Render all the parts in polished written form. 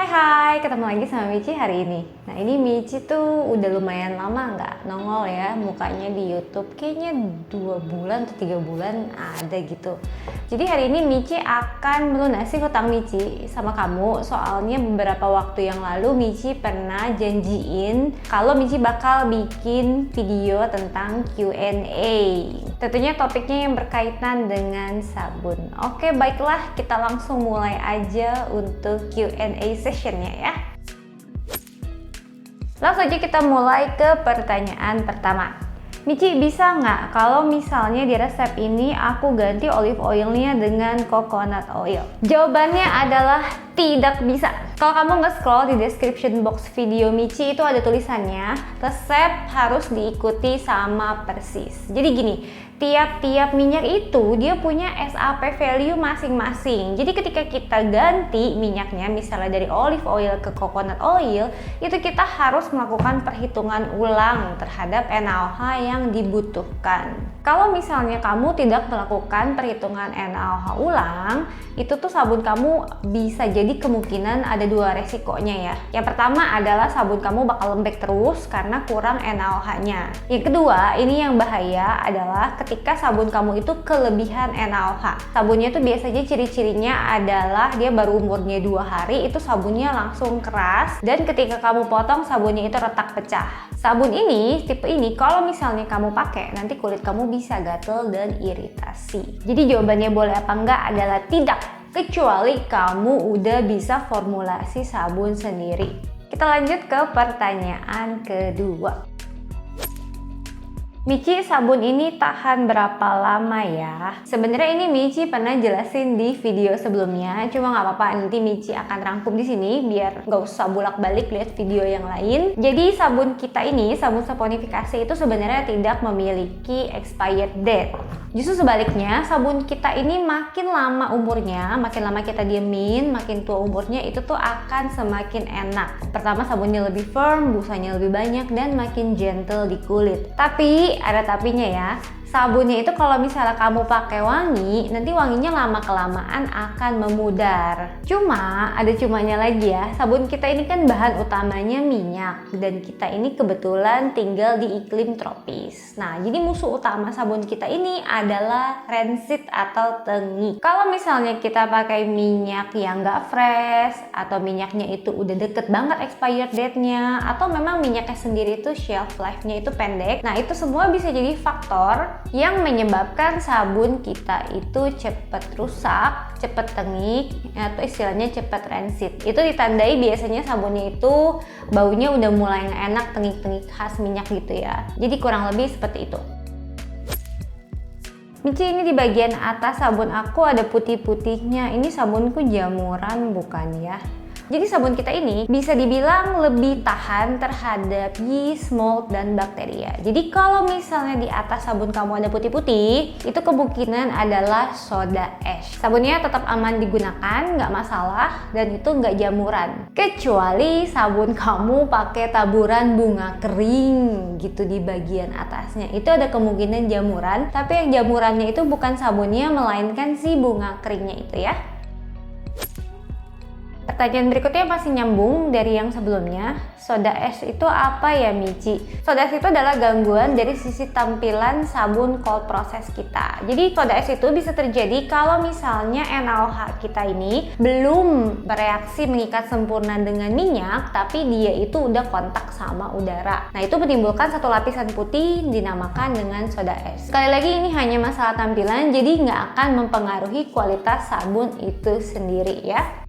Hai, ketemu lagi sama Michi hari ini. Nah ini Michi tuh udah lumayan lama nggak nongol ya mukanya di YouTube. Kayaknya 2 bulan atau 3 bulan ada gitu. Jadi hari ini Michi akan melunasi hutang Michi sama kamu. Soalnya beberapa waktu yang lalu Michi pernah janjiin kalau Michi bakal bikin video tentang Q&A. Tentunya topiknya yang berkaitan dengan sabun. Oke, baiklah kita langsung mulai aja untuk Q&A sessionnya ya. Langsung aja kita mulai ke pertanyaan pertama. Michi, bisa nggak kalau misalnya di resep ini aku ganti olive oilnya dengan coconut oil? Jawabannya adalah tidak bisa. Kalau kamu nge-scroll di description box video Michi itu ada tulisannya, resep harus diikuti sama persis. Jadi gini, tiap-tiap minyak itu dia punya SAP value masing-masing. Jadi ketika kita ganti minyaknya misalnya dari olive oil ke coconut oil, itu kita harus melakukan perhitungan ulang terhadap NaOH yang dibutuhkan. Kalau misalnya kamu tidak melakukan perhitungan NaOH ulang, itu tuh sabun kamu bisa jadi kemungkinan ada 2 resikonya ya. Yang pertama adalah sabun kamu bakal lembek terus karena kurang NaOH-nya. Yang kedua, ini yang bahaya adalah ketika sabun kamu itu kelebihan NaOH. Sabunnya itu biasanya ciri-cirinya adalah dia baru umurnya 2 hari itu sabunnya langsung keras, dan ketika kamu potong sabunnya itu retak pecah. Sabun ini, tipe ini, kalau misalnya kamu pakai, nanti kulit kamu bisa gatel dan iritasi. Jadi jawabannya boleh apa enggak adalah tidak, kecuali kamu udah bisa formulasi sabun sendiri. Kita lanjut ke pertanyaan kedua. Michi, sabun ini tahan berapa lama ya? Sebenarnya ini Michi pernah jelasin di video sebelumnya, cuma nggak apa-apa, nanti Michi akan rangkum di sini biar nggak usah bolak-balik lihat video yang lain. Jadi sabun kita ini, sabun saponifikasi itu sebenarnya tidak memiliki expired date. Justru sebaliknya, sabun kita ini makin lama umurnya, makin lama kita diemin, makin tua umurnya itu tuh akan semakin enak. Pertama, sabunnya lebih firm, busanya lebih banyak, dan makin gentle di kulit. Tapi ada tapinya ya. Sabunnya itu kalau misalnya kamu pakai wangi, nanti wanginya lama-kelamaan akan memudar. Cuma, ada cumanya lagi ya, sabun kita ini kan bahan utamanya minyak, dan kita ini kebetulan tinggal di iklim tropis. Nah, jadi musuh utama sabun kita ini adalah rancid atau tengi. Kalau misalnya kita pakai minyak yang nggak fresh, atau minyaknya itu udah deket banget expired date-nya, atau memang minyaknya sendiri itu shelf life-nya itu pendek, nah itu semua bisa jadi faktor yang menyebabkan sabun kita itu cepat rusak, cepat tengik, atau istilahnya cepat rancid. Itu ditandai biasanya sabunnya itu baunya udah mulai nggak enak, tengik-tengik khas minyak gitu ya. Jadi kurang lebih seperti itu. Michi, ini di bagian atas sabun aku ada putih-putihnya. Ini sabunku jamuran bukan ya? Jadi sabun kita ini bisa dibilang lebih tahan terhadap yeast, mold, dan bakteria. Jadi kalau misalnya di atas sabun kamu ada putih-putih, itu kemungkinan adalah soda ash. Sabunnya tetap aman digunakan, nggak masalah, dan itu nggak jamuran. Kecuali sabun kamu pakai taburan bunga kering gitu di bagian atasnya. Itu ada kemungkinan jamuran, tapi yang jamurannya itu bukan sabunnya, melainkan si bunga keringnya itu ya. Pertanyaan berikutnya masih nyambung dari yang sebelumnya. Soda ash itu apa ya Michi? Soda ash itu adalah gangguan dari sisi tampilan sabun cold process kita. Jadi soda ash itu bisa terjadi kalau misalnya NaOH kita ini belum bereaksi mengikat sempurna dengan minyak, tapi dia itu udah kontak sama udara. Nah itu menimbulkan satu lapisan putih dinamakan dengan soda ash. Sekali lagi ini hanya masalah tampilan, jadi nggak akan mempengaruhi kualitas sabun itu sendiri ya.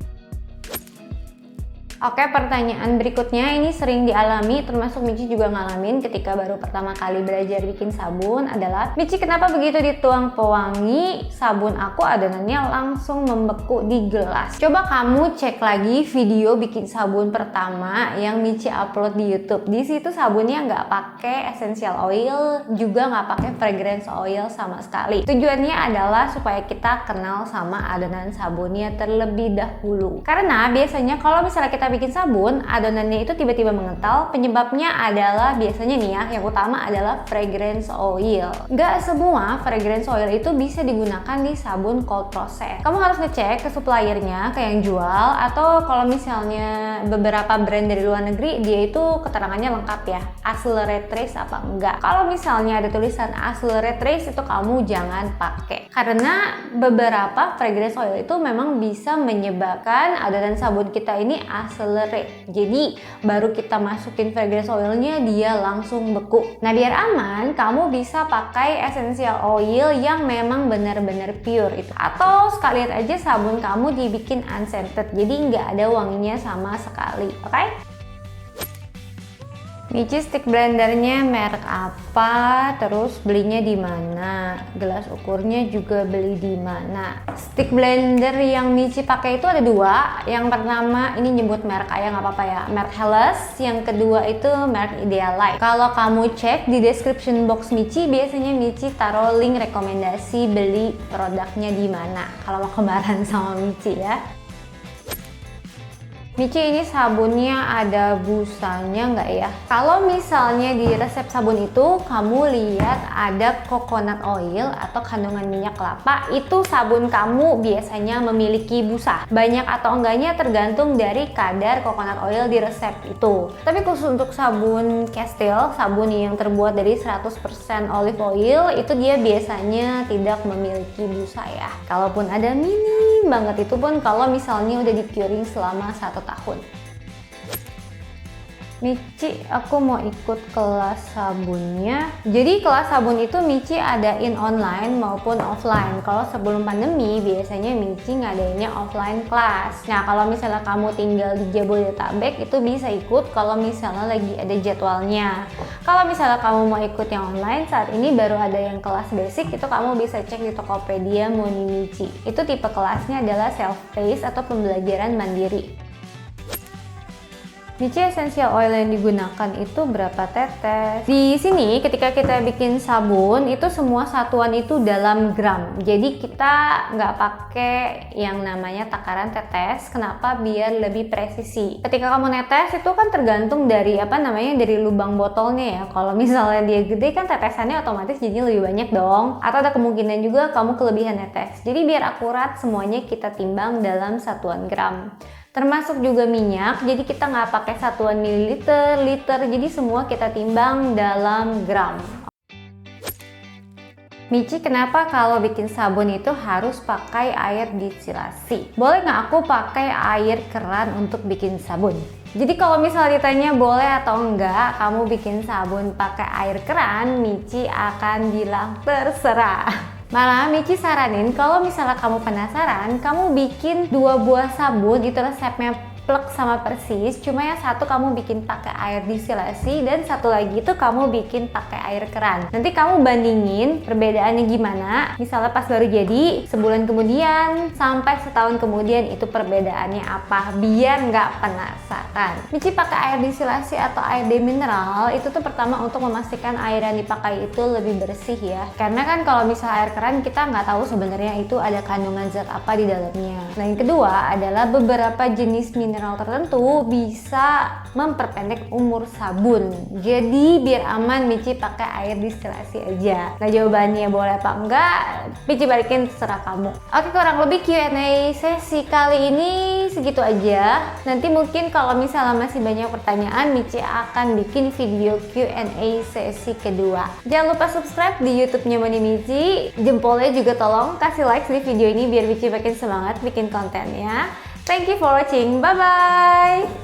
Oke, pertanyaan berikutnya ini sering dialami, termasuk Michi juga ngalamin ketika baru pertama kali belajar bikin sabun adalah, Michi, kenapa begitu dituang pewangi sabun aku adonannya langsung membeku di gelas? Coba kamu cek lagi video bikin sabun pertama yang Michi upload di YouTube. Di situ sabunnya nggak pakai essential oil, juga nggak pakai fragrance oil sama sekali. Tujuannya adalah supaya kita kenal sama adonan sabunnya terlebih dahulu. Karena biasanya kalau misalnya kita kita bikin sabun, adonannya itu tiba-tiba mengental, penyebabnya adalah biasanya nih ya, yang utama adalah fragrance oil. Nggak semua fragrance oil itu bisa digunakan di sabun cold process. Kamu harus ngecek ke suppliernya, ke yang jual, atau kalau misalnya beberapa brand dari luar negeri, dia itu keterangannya lengkap ya, accelerate trace apa enggak. Kalau misalnya ada tulisan accelerate trace, itu kamu jangan pakai. Karena beberapa fragrance oil itu memang bisa menyebabkan adonan sabun kita ini accelerate. Jadi baru kita masukin fragrance oilnya dia langsung beku. Nah biar aman, kamu bisa pakai essential oil yang memang benar-benar pure itu. Atau sekalian aja sabun kamu dibikin unscented, jadi nggak ada wanginya sama sekali, oke? Michi stick blendernya merek apa, terus belinya di mana, gelas ukurnya juga beli di mana. Stick blender yang Michi pakai itu ada dua. Yang pertama ini nyebut merek ayah nggak apa-apa ya, merek Helles. Yang kedua itu merek Idealite. Kalau kamu cek di description box Michi, biasanya Michi taruh link rekomendasi beli produknya di mana. Kalau mau kembaran sama Michi ya. Michi, ini sabunnya ada busanya nggak ya? Kalau misalnya di resep sabun itu kamu lihat ada coconut oil atau kandungan minyak kelapa, itu sabun kamu biasanya memiliki busa. Banyak atau enggaknya tergantung dari kadar coconut oil di resep itu. Tapi khusus untuk sabun Castile, sabun yang terbuat dari 100% olive oil, itu dia biasanya tidak memiliki busa ya. Kalaupun ada minim banget, itu pun kalau misalnya udah di curing selama 1 tahun. Michi, aku mau ikut kelas sabunnya. Jadi kelas sabun itu Michi adain online maupun offline. Kalau sebelum pandemi biasanya Michi ngadainnya offline kelas. Nah kalau misalnya kamu tinggal di Jabodetabek itu bisa ikut kalau misalnya lagi ada jadwalnya. Kalau misalnya kamu mau ikut yang online, saat ini baru ada yang kelas basic, itu kamu bisa cek di Tokopedia Moni Michi. Itu tipe kelasnya adalah self-paced atau pembelajaran mandiri. Michi essential oil yang digunakan itu berapa tetes? Di sini ketika kita bikin sabun itu semua satuan itu dalam gram. Jadi kita nggak pakai yang namanya takaran tetes. Kenapa? Biar lebih presisi. Ketika kamu netes itu kan tergantung dari dari lubang botolnya ya. Kalau misalnya dia gede kan tetesannya otomatis jadi lebih banyak dong. Atau ada kemungkinan juga kamu kelebihan netes. Jadi biar akurat semuanya kita timbang dalam satuan gram. Termasuk juga minyak, jadi kita nggak pakai satuan mililiter, liter, jadi semua kita timbang dalam gram. Michi, kenapa kalau bikin sabun itu harus pakai air distilasi? Boleh nggak aku pakai air keran untuk bikin sabun? Jadi kalau misalnya ditanya boleh atau enggak kamu bikin sabun pakai air keran, Michi akan bilang terserah. Malah Michi saranin kalau misalnya kamu penasaran, kamu bikin 2 buah sabun, itu resepnya plek sama persis, cuma yang satu kamu bikin pakai air distilasi dan satu lagi itu kamu bikin pakai air keran. Nanti kamu bandingin perbedaannya gimana, misalnya pas baru jadi, sebulan kemudian, sampai setahun kemudian itu perbedaannya apa, biar nggak penasaran. Michi pakai air distilasi atau air demineral itu tuh pertama untuk memastikan air yang dipakai itu lebih bersih ya, karena kan kalau misalnya air keran kita nggak tahu sebenarnya itu ada kandungan zat apa di dalamnya. Nah yang kedua adalah beberapa jenis mineral tertentu bisa memperpendek umur sabun. Jadi biar aman Michi pakai air distilasi aja. Nah jawabannya boleh apa enggak, Michi balikin terserah kamu. Oke, kurang lebih Q&A sesi kali ini segitu aja. Nanti mungkin kalau misalnya masih banyak pertanyaan, Michi akan bikin video Q&A sesi kedua. Jangan lupa subscribe di YouTube-nya Moni Michi. Jempolnya juga tolong kasih like di video ini biar Michi makin semangat bikin kontennya. Thank you for watching. Bye-bye.